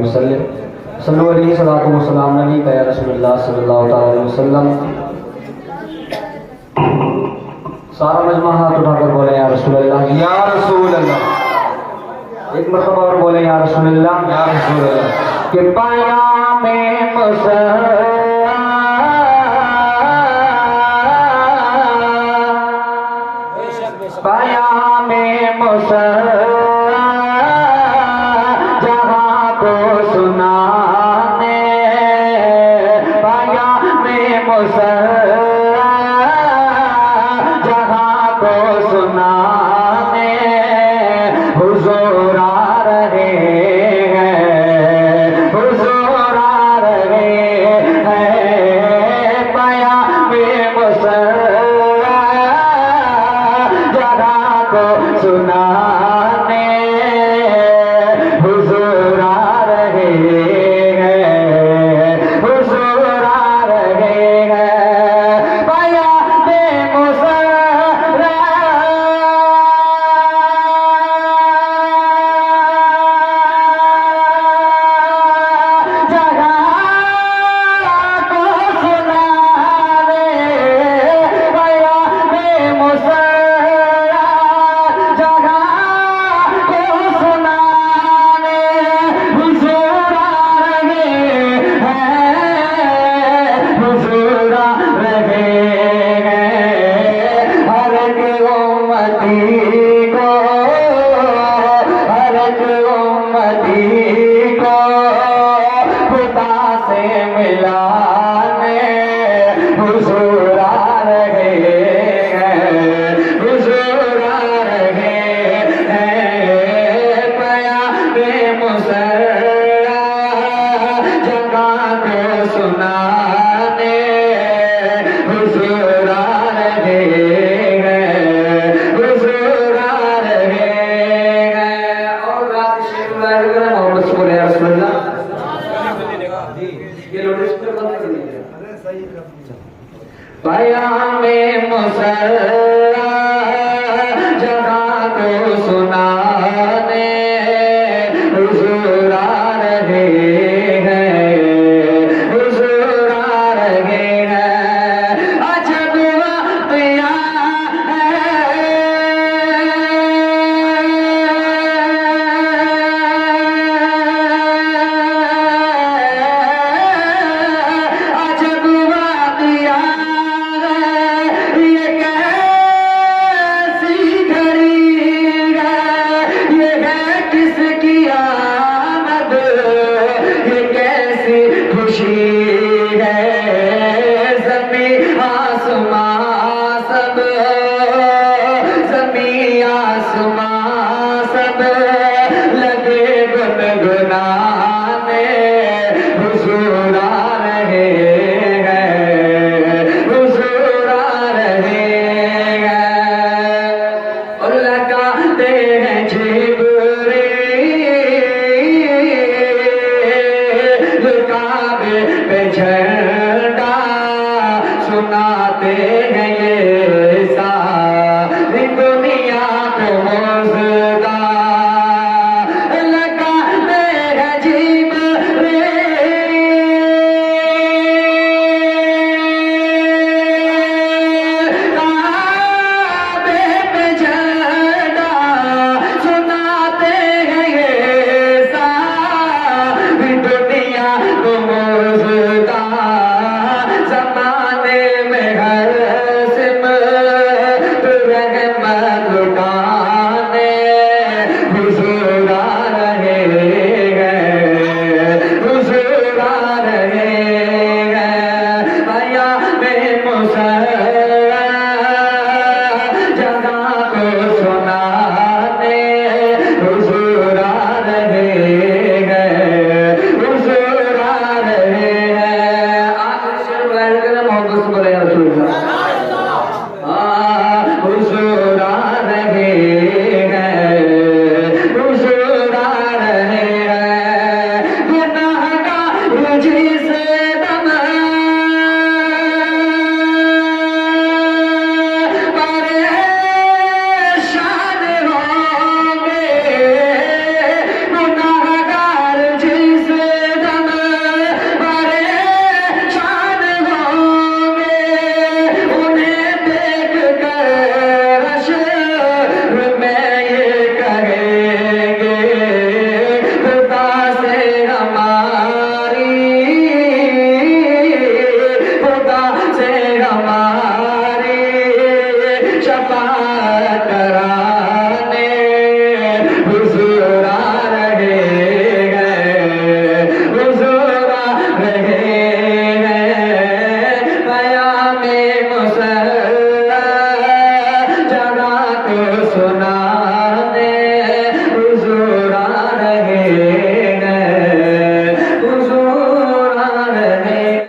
वसल्लम सल्लल्लाहु अलैहि वसल्लम नबी का या रसूलुल्लाह सल्लल्लाहु अलैहि वसल्लम। सारा मजमा हाथ उठाकर बोले या रसूलुल्लाह या रसूलुल्लाह। एक मरतबा और बोले या रसूलुल्लाह या रसूलुल्लाह। कि पाया में पाया में जहाँ को सुनाने पाया में जहाँ को सुनाने हुजूर आ रहे हैं, हुजूर आ रहे हैं। पाया में जहाँ को सुनाने हुजूर आ रहे हैं, हुजूर आ रहे हैं। पाया में हुजूर आ रहे हैं, हुजूर आ रहे हैं। पाया में मुसल्ला जगह को सुनाने हुजूर आ रहे हैं, हुजूर आ रहे हैं। और रात शेर मोहम्मद बोले या रसूलुल्लाह। ये नोटिस पर बंद कर दीजिए। पाया में मुसल्ला जहाँ को सुनाने हुजूर आ रहे हैं, हुजूर आ रहे हैं। अजब वाक़या अजब वाक़या ये कह ወደ